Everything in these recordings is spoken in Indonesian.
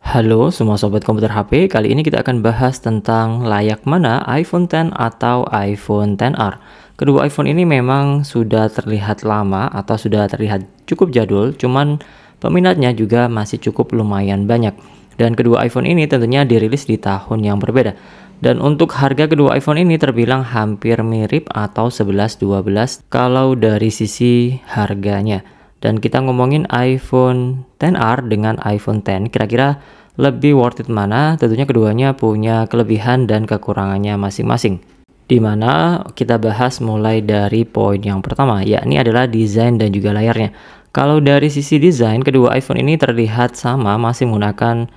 Halo semua sobat komputer HP, kali ini kita akan bahas tentang layak mana iPhone X atau iPhone XR. Kedua iPhone ini memang sudah terlihat lama atau sudah terlihat cukup jadul, cuman peminatnya juga masih cukup lumayan banyak. Dan kedua iPhone ini tentunya dirilis di tahun yang berbeda. Dan untuk harga kedua iPhone ini terbilang hampir mirip atau 11-12 kalau dari sisi harganya. Dan kita ngomongin iPhone XR dengan iPhone X, kira-kira lebih worth it mana? Tentunya keduanya punya kelebihan dan kekurangannya masing-masing. Dimana kita bahas mulai dari poin yang pertama, yakni adalah desain dan juga layarnya. Kalau dari sisi desain, kedua iPhone ini terlihat sama, masih menggunakan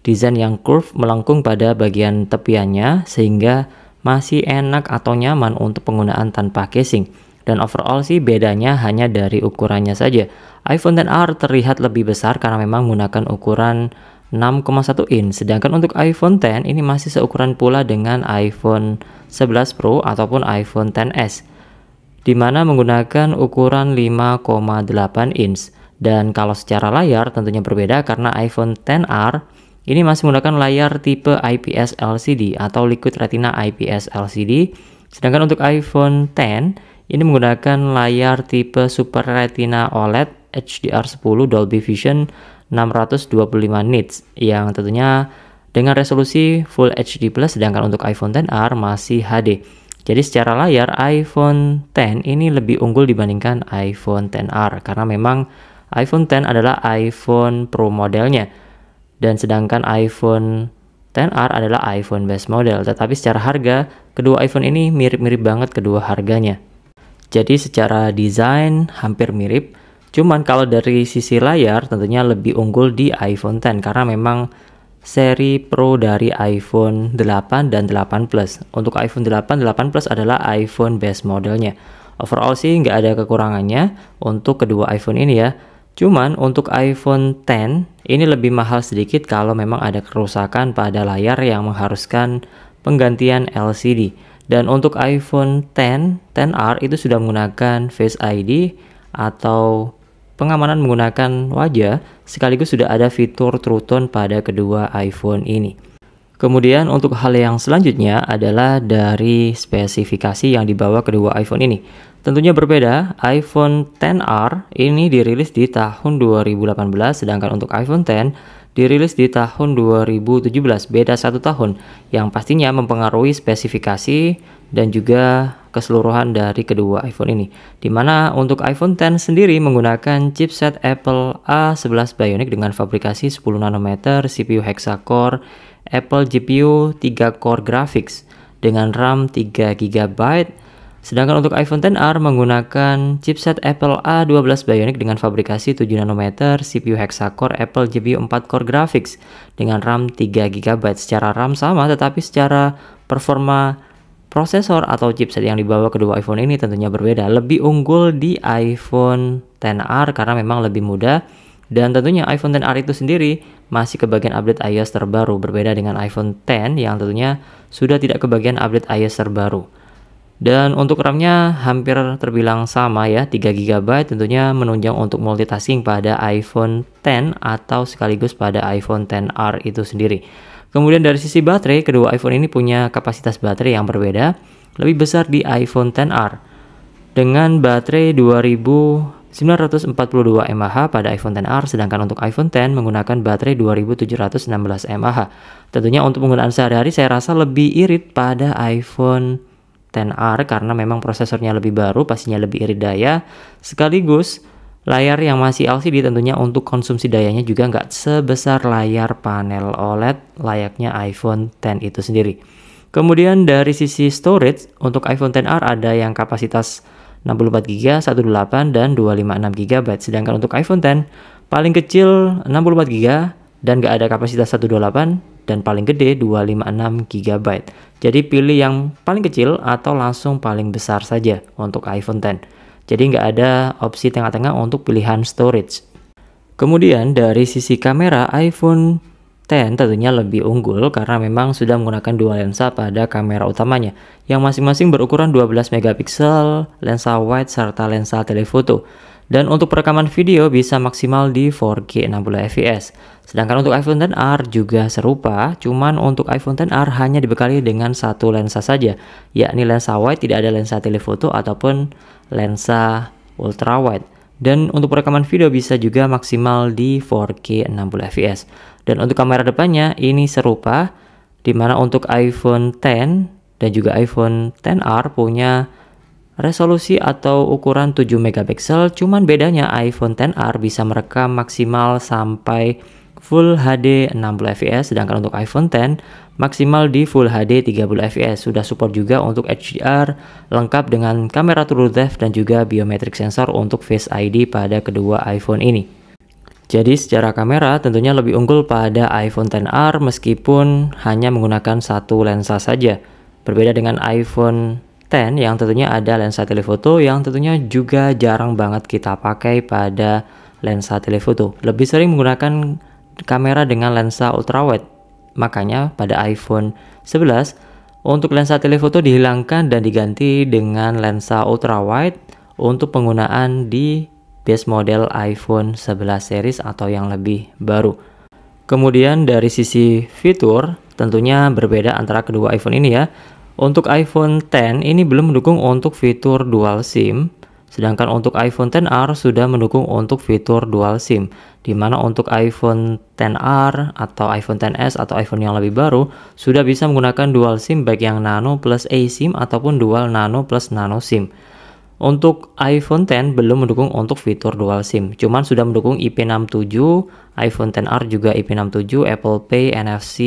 desain yang curve melengkung pada bagian tepiannya, sehingga masih enak atau nyaman untuk penggunaan tanpa casing. Dan overall sih bedanya hanya dari ukurannya saja. iPhone XR terlihat lebih besar karena memang menggunakan ukuran 6,1 inch. Sedangkan untuk iPhone X ini masih seukuran pula dengan iPhone 11 Pro ataupun iPhone XS. Dimana menggunakan ukuran 5,8 inch. Dan kalau secara layar tentunya berbeda karena iPhone XR ini masih menggunakan layar tipe IPS LCD atau Liquid Retina IPS LCD. Sedangkan untuk iPhone X ini menggunakan layar tipe Super Retina OLED HDR10 Dolby Vision 625 nits yang tentunya dengan resolusi Full HD+, sedangkan untuk iPhone XR masih HD. Jadi secara layar iPhone X ini lebih unggul dibandingkan iPhone XR karena memang iPhone X adalah iPhone Pro modelnya dan sedangkan iPhone XR adalah iPhone base model. Tetapi secara harga kedua iPhone ini mirip-mirip banget kedua harganya. Jadi secara desain hampir mirip, cuman kalau dari sisi layar tentunya lebih unggul di iPhone X karena memang seri Pro dari iPhone 8 dan 8 Plus. Untuk iPhone 8 Plus adalah iPhone base modelnya. Overall sih nggak ada kekurangannya untuk kedua iPhone ini ya. Cuman untuk iPhone X ini lebih mahal sedikit kalau memang ada kerusakan pada layar yang mengharuskan penggantian LCD. Dan untuk iPhone XR itu sudah menggunakan Face ID atau pengamanan menggunakan wajah, sekaligus sudah ada fitur True Tone pada kedua iPhone ini. Kemudian untuk hal yang selanjutnya adalah dari spesifikasi yang dibawa kedua iPhone ini. Tentunya berbeda, iPhone XR ini dirilis di tahun 2018, sedangkan untuk iPhone X dirilis di tahun 2017, beda 1 tahun, yang pastinya mempengaruhi spesifikasi dan juga keseluruhan dari kedua iPhone ini. Dimana untuk iPhone X sendiri menggunakan chipset Apple A11 Bionic dengan fabrikasi 10 nanometer, CPU hexa-core, Apple GPU 3 core graphics dengan RAM 3 GB. Sedangkan untuk iPhone XR menggunakan chipset Apple A12 Bionic dengan fabrikasi 7 nanometer, CPU hexa-core, Apple GPU 4 core graphics dengan RAM 3 GB. Secara RAM sama, tetapi secara performa prosesor atau chipset yang dibawa kedua iPhone ini tentunya berbeda. Lebih unggul di iPhone XR karena memang lebih mudah. Dan tentunya iPhone XR itu sendiri masih kebagian update iOS terbaru, berbeda dengan iPhone X yang tentunya sudah tidak kebagian update iOS terbaru. Dan untuk RAM-nya hampir terbilang sama ya, 3 GB, tentunya menunjang untuk multitasking pada iPhone X atau sekaligus pada iPhone XR itu sendiri. Kemudian dari sisi baterai, kedua iPhone ini punya kapasitas baterai yang berbeda, lebih besar di iPhone XR dengan baterai 2942 mAh pada iPhone XR, sedangkan untuk iPhone X menggunakan baterai 2716 mAh. Tentunya untuk penggunaan sehari-hari saya rasa lebih irit pada iPhone XR karena memang prosesornya lebih baru, pastinya lebih irit daya, sekaligus layar yang masih LCD tentunya untuk konsumsi dayanya juga nggak sebesar layar panel OLED layaknya iPhone X itu sendiri. Kemudian dari sisi storage, untuk iPhone XR ada yang kapasitas 64GB, 128 dan 256GB. Sedangkan untuk iPhone X paling kecil 64GB dan nggak ada kapasitas 128 dan paling gede 256GB. Jadi pilih yang paling kecil atau langsung paling besar saja untuk iPhone X. Jadi nggak ada opsi tengah-tengah untuk pilihan storage. Kemudian dari sisi kamera, iPhone X tentunya lebih unggul karena memang sudah menggunakan dua lensa pada kamera utamanya yang masing-masing berukuran 12 megapiksel, lensa wide serta lensa telefoto. Dan untuk perekaman video bisa maksimal di 4K 60 fps. Sedangkan untuk iPhone XR juga serupa, cuman untuk iPhone XR hanya dibekali dengan satu lensa saja, yakni lensa wide, tidak ada lensa telefoto ataupun lensa ultra wide. Dan untuk perekaman video bisa juga maksimal di 4K 60 fps. Dan untuk kamera depannya ini serupa, dimana untuk iPhone X dan juga iPhone XR punya resolusi atau ukuran 7 megapiksel, cuman bedanya iPhone XR bisa merekam maksimal sampai Full HD 60 fps, sedangkan untuk iPhone X maksimal di Full HD 30 fps. Sudah support juga untuk HDR, lengkap dengan kamera True Depth dan juga biometric sensor untuk Face ID pada kedua iPhone ini. Jadi secara kamera tentunya lebih unggul pada iPhone XR meskipun hanya menggunakan satu lensa saja. Berbeda dengan iPhone X yang tentunya ada lensa telefoto yang tentunya juga jarang banget kita pakai pada lensa telefoto. Lebih sering menggunakan kamera dengan lensa ultrawide. Makanya pada iPhone 11 untuk lensa telefoto dihilangkan dan diganti dengan lensa ultrawide untuk penggunaan di base model iPhone 11 series atau yang lebih baru. Kemudian dari sisi fitur tentunya berbeda antara kedua iPhone ini ya. Untuk iPhone X ini belum mendukung untuk fitur dual SIM, sedangkan untuk iPhone XR sudah mendukung untuk fitur dual SIM, di mana untuk iPhone XR atau iPhone XS atau iPhone yang lebih baru sudah bisa menggunakan dual SIM baik yang nano plus eSIM ataupun dual nano plus nano SIM. Untuk iPhone X belum mendukung untuk fitur dual SIM, cuman sudah mendukung IP67, iPhone XR juga IP67, Apple Pay, NFC.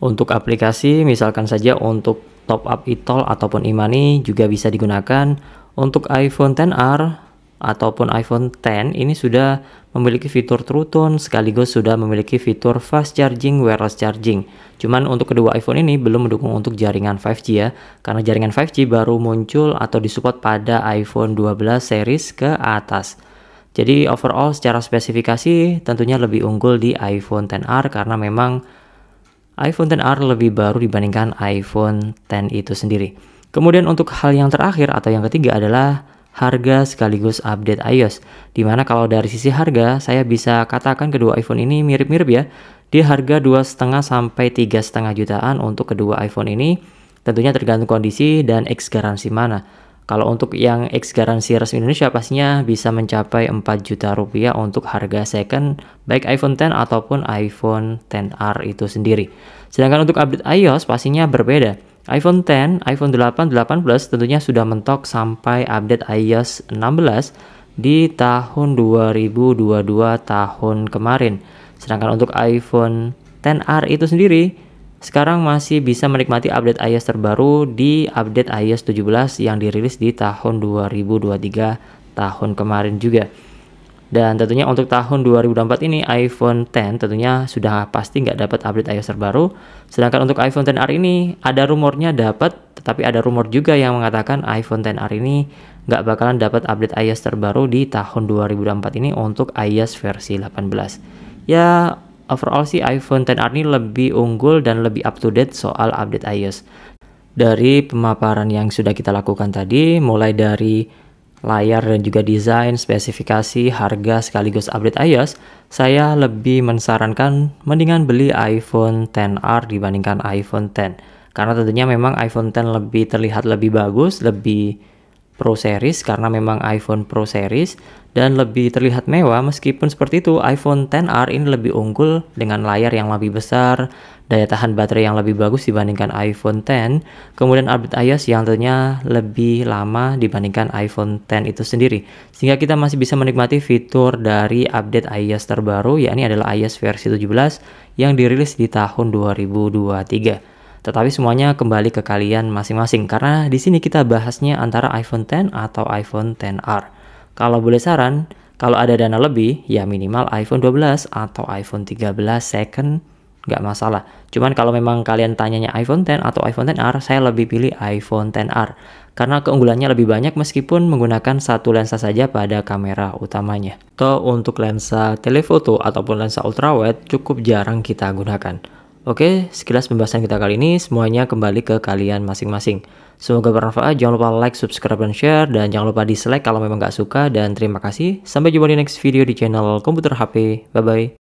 Untuk aplikasi misalkan saja untuk top up e-tol ataupun e-money juga bisa digunakan. Untuk iPhone XR ataupun iPhone X ini sudah memiliki fitur True Tone sekaligus sudah memiliki fitur fast charging, wireless charging. Cuman untuk kedua iPhone ini belum mendukung untuk jaringan 5G ya, karena jaringan 5G baru muncul atau disupport pada iPhone 12 series ke atas. Jadi overall secara spesifikasi tentunya lebih unggul di iPhone XR karena memang iPhone XR lebih baru dibandingkan iPhone X itu sendiri. Kemudian untuk hal yang terakhir atau yang ketiga adalah harga sekaligus update iOS. Dimana kalau dari sisi harga saya bisa katakan kedua iPhone ini mirip-mirip ya. Di harga 2,5 sampai 3,5 jutaan untuk kedua iPhone ini. Tentunya tergantung kondisi dan X garansi mana. Kalau untuk yang X garansi resmi Indonesia pastinya bisa mencapai 4 juta rupiah untuk harga second baik iPhone X ataupun iPhone XR itu sendiri. Sedangkan untuk update iOS pastinya berbeda. iPhone X, iPhone 8, 8 Plus tentunya sudah mentok sampai update iOS 16 di tahun 2022 tahun kemarin. Sedangkan untuk iPhone XR itu sendiri sekarang masih bisa menikmati update iOS terbaru di update iOS 17 yang dirilis di tahun 2023 tahun kemarin juga. Dan tentunya untuk tahun 2024 ini iPhone X tentunya sudah pasti nggak dapat update iOS terbaru. Sedangkan untuk iPhone XR ini ada rumornya dapat, tetapi ada rumor juga yang mengatakan iPhone XR ini nggak bakalan dapat update iOS terbaru di tahun 2024 ini untuk iOS versi 18. Ya overall sih iPhone XR ini lebih unggul dan lebih up to date soal update iOS. Dari pemaparan yang sudah kita lakukan tadi, mulai dari layar dan juga desain, spesifikasi, harga sekaligus update iOS, saya lebih mensarankan mendingan beli iPhone XR dibandingkan iPhone X. Karena tentunya memang iPhone X lebih terlihat lebih bagus, lebih Pro Series karena memang iPhone Pro Series dan lebih terlihat mewah. Meskipun seperti itu, iPhone XR ini lebih unggul dengan layar yang lebih besar, daya tahan baterai yang lebih bagus dibandingkan iPhone X, kemudian update iOS yang tentunya lebih lama dibandingkan iPhone X itu sendiri. Sehingga kita masih bisa menikmati fitur dari update iOS terbaru, yakni adalah iOS versi 17 yang dirilis di tahun 2023. Tetapi semuanya kembali ke kalian masing-masing karena di sini kita bahasnya antara iPhone X atau iPhone XR. Kalau boleh saran, kalau ada dana lebih ya minimal iPhone 12 atau iPhone 13 second nggak masalah. Cuman kalau memang kalian tanyanya iPhone X atau iPhone XR, saya lebih pilih iPhone XR karena keunggulannya lebih banyak meskipun menggunakan satu lensa saja pada kamera utamanya. Atau untuk lensa telefoto ataupun lensa ultrawide cukup jarang kita gunakan. Oke, sekilas pembahasan kita kali ini semuanya kembali ke kalian masing-masing. Semoga bermanfaat, jangan lupa like, subscribe, dan share, dan jangan lupa dislike kalau memang nggak suka, dan terima kasih. Sampai jumpa di next video di channel Komputer HP. Bye-bye.